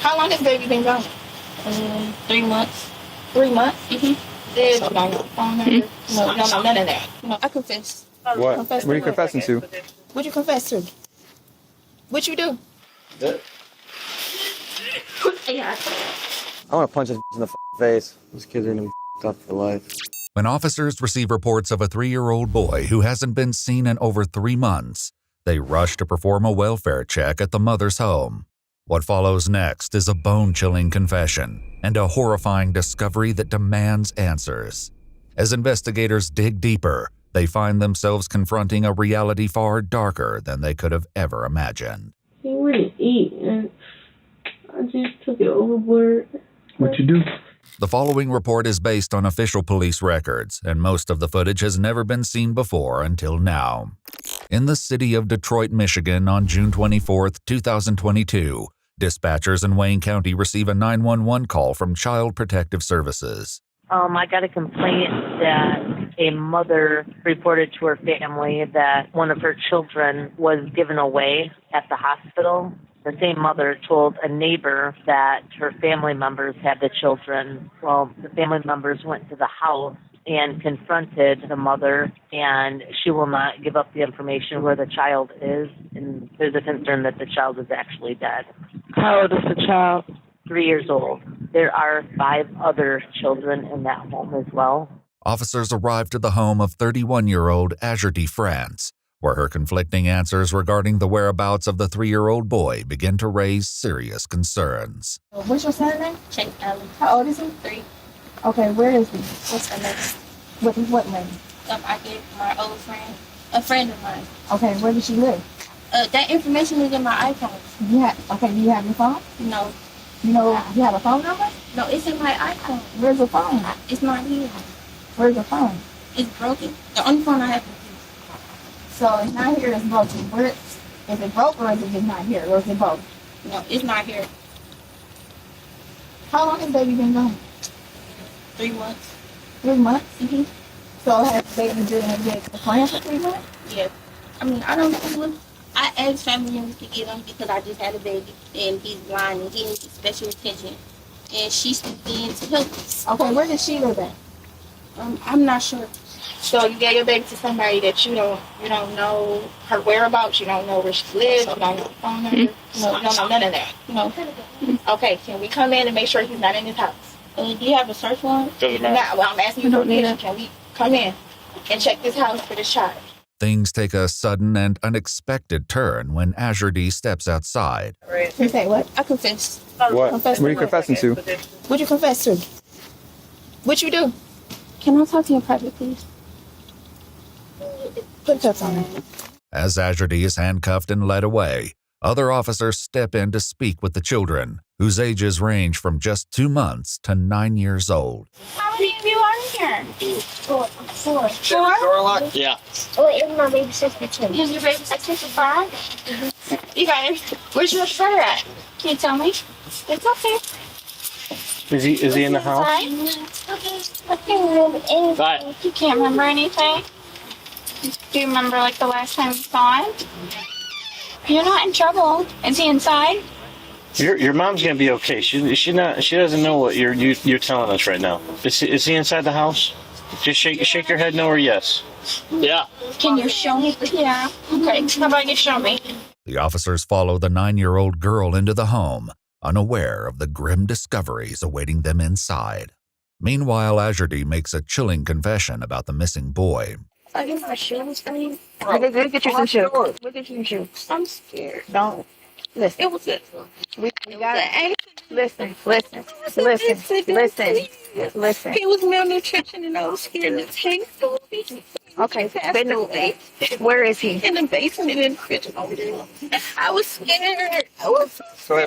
How long has baby been gone? 3 months. 3 months? Mm-hmm. There's no phone number. No, none of that. No, I confess. What? What are you confessing to? What you confess to? What you do? Yeah. I want to punch his in the face. These kids are going to be up for life. When officers receive reports of a 3-year-old boy who hasn't been seen in over 3 months, they rush to perform a welfare check at the mother's home. What follows next is a bone-chilling confession and a horrifying discovery that demands answers. As investigators dig deeper, they find themselves confronting a reality far darker than they could have ever imagined. He wouldn't eat, and I just took it overboard. What you do? The following report is based on official police records, and most of the footage has never been seen before until now. In the city of Detroit, Michigan, on June 24, 2022, dispatchers in Wayne County receive a 911 call from Child Protective Services. I got a complaint that a mother reported to her family that one of her children was given away at the hospital. The same mother told a neighbor that her family members had the children. Well, the family members went to the house and confronted the mother, and she will not give up the information where the child is, and there's a concern that the child is actually dead. How old is the child? 3 years old. There are 5 other children in that home as well. Officers arrived at the home of 31-year-old Azuradee France, where her conflicting answers regarding the whereabouts of the 3-year-old boy begin to raise serious concerns. What's your son's name? Check Allen. How old is he? 3. Okay, where is he? What's the next? What name? I gave my old friend, a friend of mine. Okay, where does she live? That information is in my iPhone. Do you have your phone? No. You have a phone number? No, it's in my iPhone. Where's the phone? It's not here. Where's the phone? It's broken. The only phone I have is So it's not here, it's broken. Where is it broke or is it just not here? Or is it both? this. No, it's not here. How long has baby been gone? 3 months. 3 months? Mm-hmm. So has baby been with a friend for 3 months? Yeah. I mean, I don't know. I asked family members to get him because I just had a baby and he's blind and he needs special attention. And she stepped in to help us. Okay, where does she live at? I'm not sure. So you gave your baby to somebody that you don't know her whereabouts, you don't know where she lives, you don't know her phone number, you don't know none of that. No. Okay, can we come in and make sure he's not in his house? Do you have a search warrant? Well, I'm asking you permission. Can we come in and check this house for this child? Things take a sudden and unexpected turn when Azuradee steps outside. You say what? I confess. What? Confess What are you to confessing to? What you confess to? What you do? Can I talk to you in private, please? Put cuffs on him. As Azuradee is handcuffed and led away, other officers step in to speak with the children, whose ages range from just 2 months to 9 years old. How many of you are here? 4. 4. Door locked? Yeah. Oh, and my baby sister too. Is your baby I took a 5. You guys, where's your brother at? Can you tell me? It's okay. Is he in the house? I can't remember anything. Bye. You can't remember anything? Do you remember like the last time you saw him? You're not in trouble. Is he inside? Your mom's gonna be okay. She doesn't know what you're telling us right now. Is he inside the house? Just shake your head no or yes. Yeah. Can you show me? Yeah. Okay. How about you show me? The officers follow the 9-year-old girl into the home, unaware of the grim discoveries awaiting them inside. Meanwhile, Azuradee makes a chilling confession about the missing boy. I get my shoes for you. We'll get you some shoes. We'll get you some shoes. I'm scared. Don't. Listen. It was it. We got it. Listen. Listen. He was malnutrition and I was scared to take food. Okay. Where is he? In the basement in the fridge. I was scared.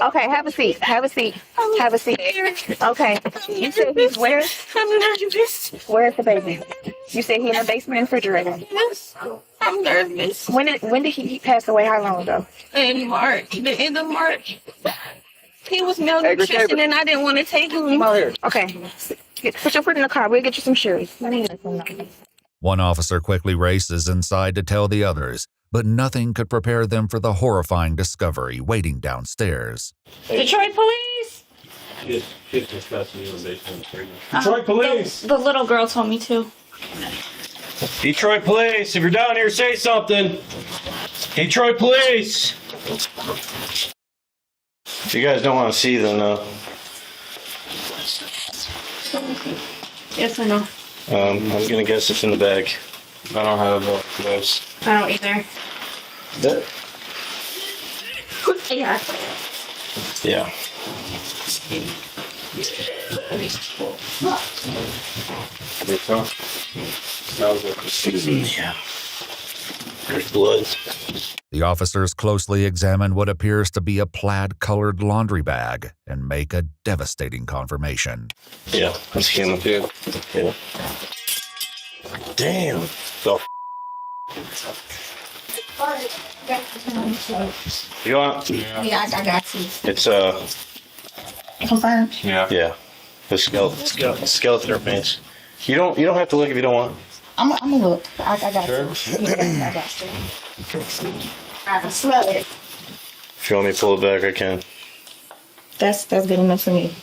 Okay, have a seat. Okay. You said he's where? I'm nervous. Where's the baby? You said he in the basement and refrigerator. Yes. I'm nervous. When did he pass away? How long ago? In March. The end of March. He was malnutrition and I didn't want to take him. Okay. Put your foot in the car. We'll get you some shoes. One officer quickly races inside to tell the others, but nothing could prepare them for the horrifying discovery waiting downstairs. Detroit police! She's discussing you in basement. Detroit police! The little girl told me to. Detroit police, if you're down here, say something. Detroit police! If you guys don't want to see them, Yes, I know. I'm gonna guess it's in the bag. I don't have those. I don't either. That? Yeah. Yeah. Yeah. There's blood. The officers closely examine what appears to be a plaid-colored laundry bag and make a devastating confirmation. Yeah, that's him. Yeah. Damn. So. You want? Yeah, I got you. It's Confirmed. yeah. The skeleton remains. You don't have to look if you don't want. I'm gonna look. I got Sure. you. Yeah, I got you. I can smell it. If you want me to pull it back, I can. That's good enough for me.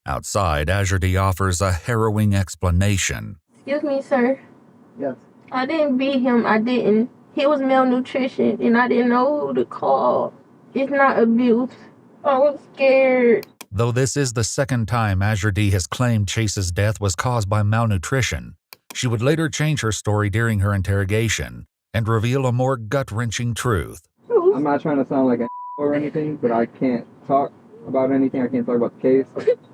Outside, Azuradee offers a harrowing explanation. Excuse me, sir. Yes. I didn't beat him. I didn't. He was malnutrition, and I didn't know who to call. It's not abuse. I was scared. Though this is the second time Azuradee has claimed Chase's death was caused by malnutrition, she would later change her story during her interrogation and reveal a more gut-wrenching truth. I'm not trying to sound like an or anything, but I can't talk about anything. I can't talk about the case.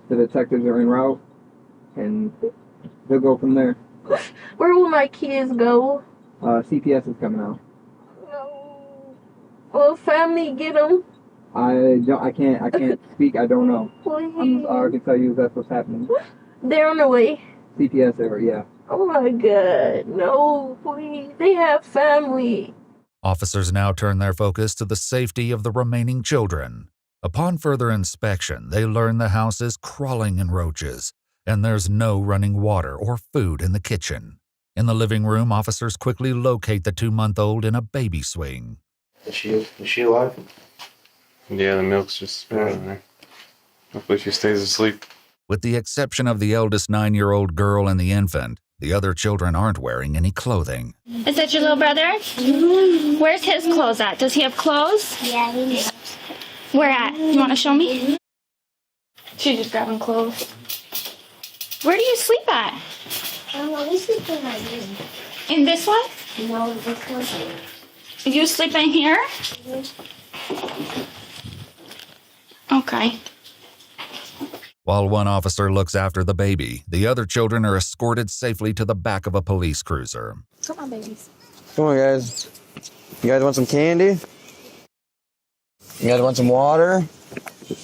The detectives are en route, and they'll go from there. Where will my kids go? CPS is coming out. No. Will family get them? I can't speak. I don't know. Please. All I can tell you is that's what's happening. They're on the way. CPS area, yeah. Oh my God. No, please. They have family. Officers now turn their focus to the safety of the remaining children. Upon further inspection, they learn the house is crawling in roaches, and there's no running water or food in the kitchen. In the living room, officers quickly locate the 2-month-old in a baby swing. Is she alive? Yeah, the milk's just spilling there. Hopefully she stays asleep. With the exception of the eldest 9-year-old girl and the infant, the other children aren't wearing any clothing. Is that your little brother? Where's his clothes at? Does he have clothes? Yeah, he is. Where at? You want to show me? She's just grabbing clothes. Where do you sleep at? We sleep in my room. In this one? No, this one. You sleep in here? Okay. While one officer looks after the baby, the other children are escorted safely to the back of a police cruiser. Come on, babies. Come on, guys. You guys want some candy? You guys want some water?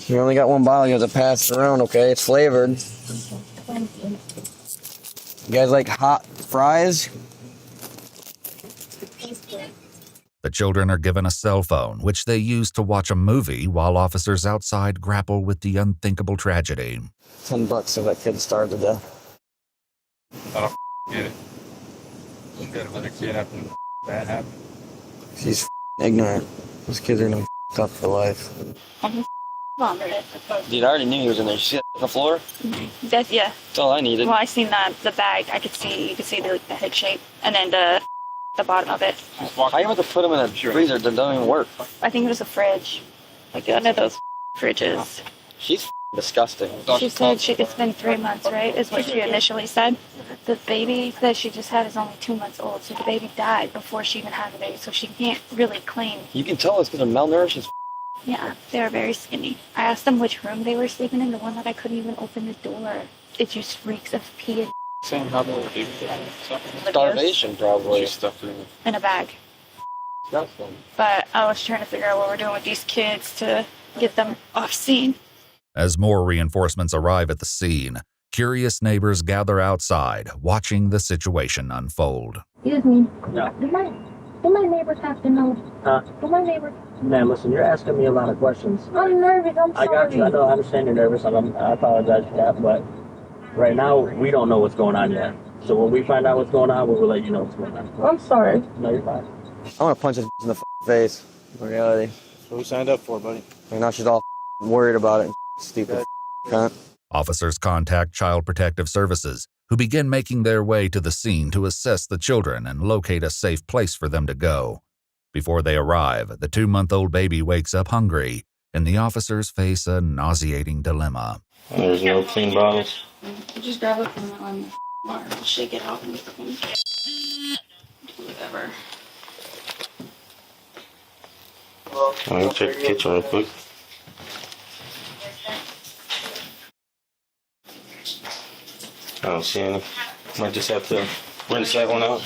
You only got one bottle. You have to pass it around, okay? It's flavored. You guys like hot fries? The children are given a cell phone, which they use to watch a movie while officers outside grapple with the unthinkable tragedy. $10 if that kid starved to death. I don't get it. You gotta let a kid after that happen. She's ignorant. Those kids are gonna be up for life. Dude, I already knew he was in there. You see that on the floor? That's, yeah. That's all I needed. Well, I seen the bag. You could see the head shape, and then the bottom of it. How you want to put him in a freezer that doesn't even work? I think it was a fridge, like one of those fridges. She's disgusting. She said it's been 3 months, right? Is what she initially said. The baby that she just had is only 2 months old, so the baby died before she even had the baby, so she can't really claim. You can tell it's because they're malnourished as Yeah, they were very skinny. I asked them which room they were sleeping in, the one that I couldn't even open the door. It just reeks of pee and Same how the baby starvation, probably. She's stuffed in a bag. Disgusting. But I was trying to figure out what we're doing with these kids to get them off scene. As more reinforcements arrive at the scene, curious neighbors gather outside, watching the situation unfold. Excuse me. No. Do my neighbors have to know? Huh? Do my neighbors? Man, listen, you're asking me a lot of questions. I'm nervous. I'm sorry. I got you. I know. I understand you're nervous. I apologize for that. But right now, we don't know what's going on yet. So when we find out what's going on, we'll let you know what's going on. I'm sorry. No, you're fine. I want to punch this in the face. In reality. What we signed up for, buddy? And now she's all worried about it. Stupid cunt. Officers contact Child Protective Services, who begin making their way to the scene to assess the children and locate a safe place for them to go. Before they arrive, the 2-month-old baby wakes up hungry, and the officers face a nauseating dilemma. There's no clean bottles. Just grab it from the bar and shake it out and whatever. I'm gonna check the kitchen real quick. I don't see any. Might just have to rinse that one out.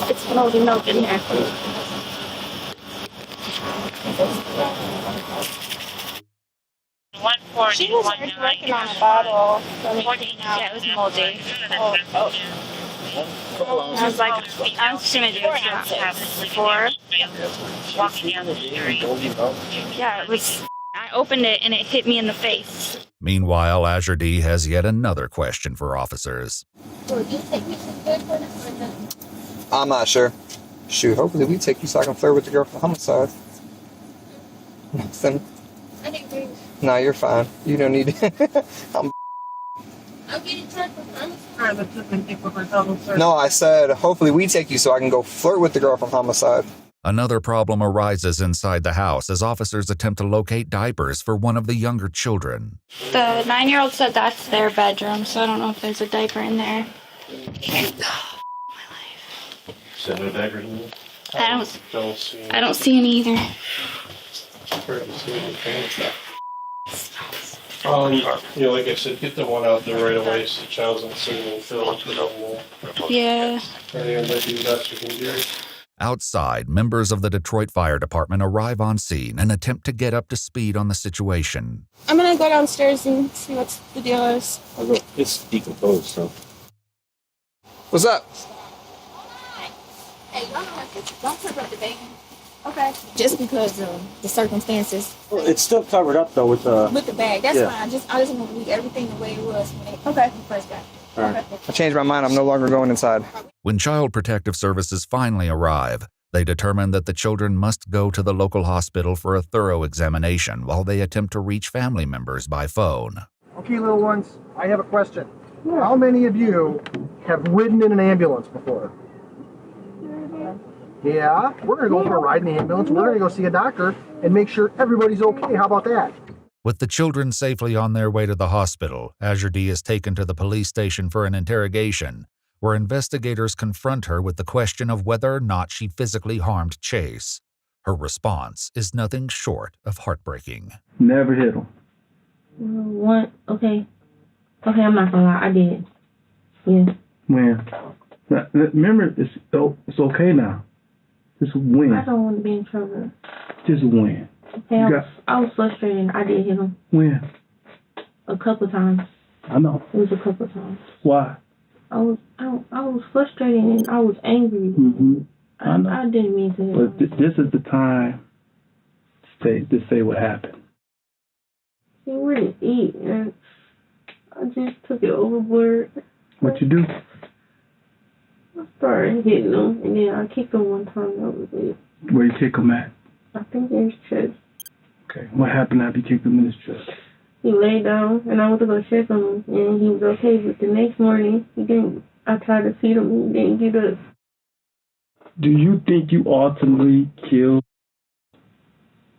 It's moldy milk in there. She was working on a bottle. Yeah, it was moldy. I was like, I was assuming it was not before walking down the street. Yeah, it was. I opened it and it hit me in the face. Meanwhile, Azuradee has yet another question for officers. I'm not sure. Shoot, hopefully we take you so I can flirt with the girl from homicide. Nothing. No, you're fine. You don't need to. No, I said, hopefully we take you so I can go flirt with the girl from homicide. Another problem arises inside the house as officers attempt to locate diapers for one of the younger children. The 9-year-old said that's their bedroom, so I don't know if there's a diaper in there. So no diapers in there? I don't see any either. Like I said, get the one out there right away so the child's in the signal field. Yeah. Outside, members of the Detroit Fire Department arrive on scene and attempt to get up to speed on the situation. I'm gonna go downstairs and see what the deal is. It's decomposed, so. What's up? Hey, don't touch up the bacon. Okay. Just because of the circumstances. Well, it's still covered up though with the bag. That's yeah. fine. I just want to leave everything the way it was when they first got. Right. I changed my mind. I'm no longer going inside. When Child Protective Services finally arrive, they determine that the children must go to the local hospital for a thorough examination while they attempt to reach family members by phone. Okay, little ones, I have a question. How many of you have ridden in an ambulance before? Yeah, we're going to go for a ride in the ambulance. We're going to go see a doctor and make sure everybody's okay. How about that? With the children safely on their way to the hospital, Azuradee is taken to the police station for an interrogation, where investigators confront her with the question of whether or not she physically harmed Chase. Her response is nothing short of heartbreaking. Never hit him. What? Okay, I'm not gonna lie, I did. Yeah. When? Remember, it's okay now. Just win. I don't want to be in trouble. Just win. Okay, I was frustrated. I did hit him. When? A couple times. I know. It was a couple times. Why? I was frustrated and I was angry. Mm-hmm. I know. I didn't mean to hit him. But this is the time to say what happened. He wouldn't eat, and I just took it overboard. What you do? I started hitting him, and then I kicked him one time. That was it. Where you kick him at? I think in his chest. Okay. What happened after you kicked him in his chest? He laid down, and I went to go check on him, and he was okay. But the next morning, he didn't. I tried to feed him, he didn't get up. Do you think you ultimately killed?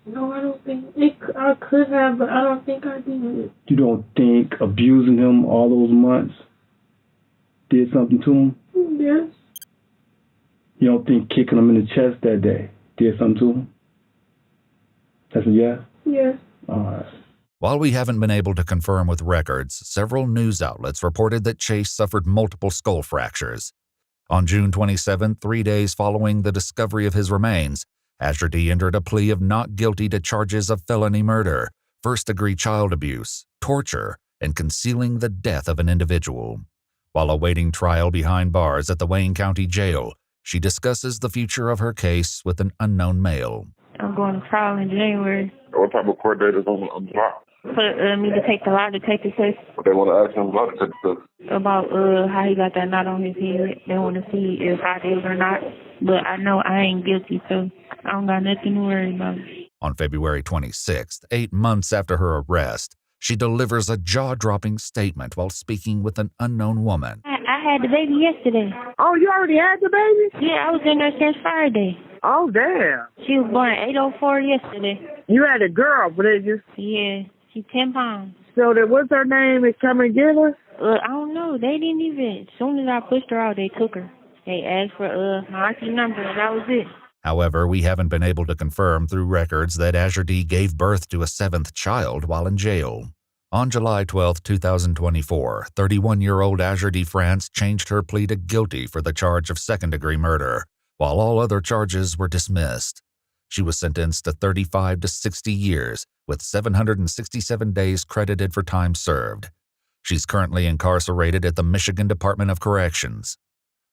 No, I don't think I could have, but I don't think I did. You don't think abusing him all those months did something to him? Yes. You don't think kicking him in the chest that day did something to him? That's a yes? Yes. All right. While we haven't been able to confirm with records, several news outlets reported that Chase suffered multiple skull fractures. On June 27, 3 days following the discovery of his remains, Azuradee entered a plea of not guilty to charges of felony murder, first-degree child abuse, torture, and concealing the death of an individual. While awaiting trial behind bars at the Wayne County Jail, she discusses the future of her case with an unknown male. I'm going to trial in January. What type of court date is on the block? for me to take the lie detector test. They want to ask him about it. About how he got that knot on his head. They want to see if I did or not. But I know I ain't guilty, so I don't got nothing to worry about. On February 26th, 8 months after her arrest, she delivers a jaw-dropping statement while speaking with an unknown woman. I had the baby yesterday. Oh, you already had the baby? Yeah, I was in there since Friday. Oh, damn. She was born at 8:04 yesterday. You had a girl, but they just... Yeah, she's 10 pounds. So that what's her name is come and get her? I don't know. They didn't even. As soon as I pushed her out, they took her. They asked for my auntie number, and that was it. However, we haven't been able to confirm through records that Azuradee gave birth to a 7th child while in jail. On July 12, 2024, 31-year-old Azuradee France changed her plea to guilty for the charge of second-degree murder, while all other charges were dismissed. She was sentenced to 35 to 60 years, with 767 days credited for time served. She's currently incarcerated at the Michigan Department of Corrections.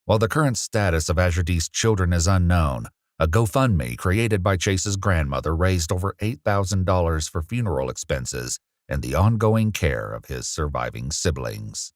While the current status of Azuradee's children is unknown, a GoFundMe created by Chase's grandmother raised over $8,000 for funeral expenses and the ongoing care of his surviving siblings.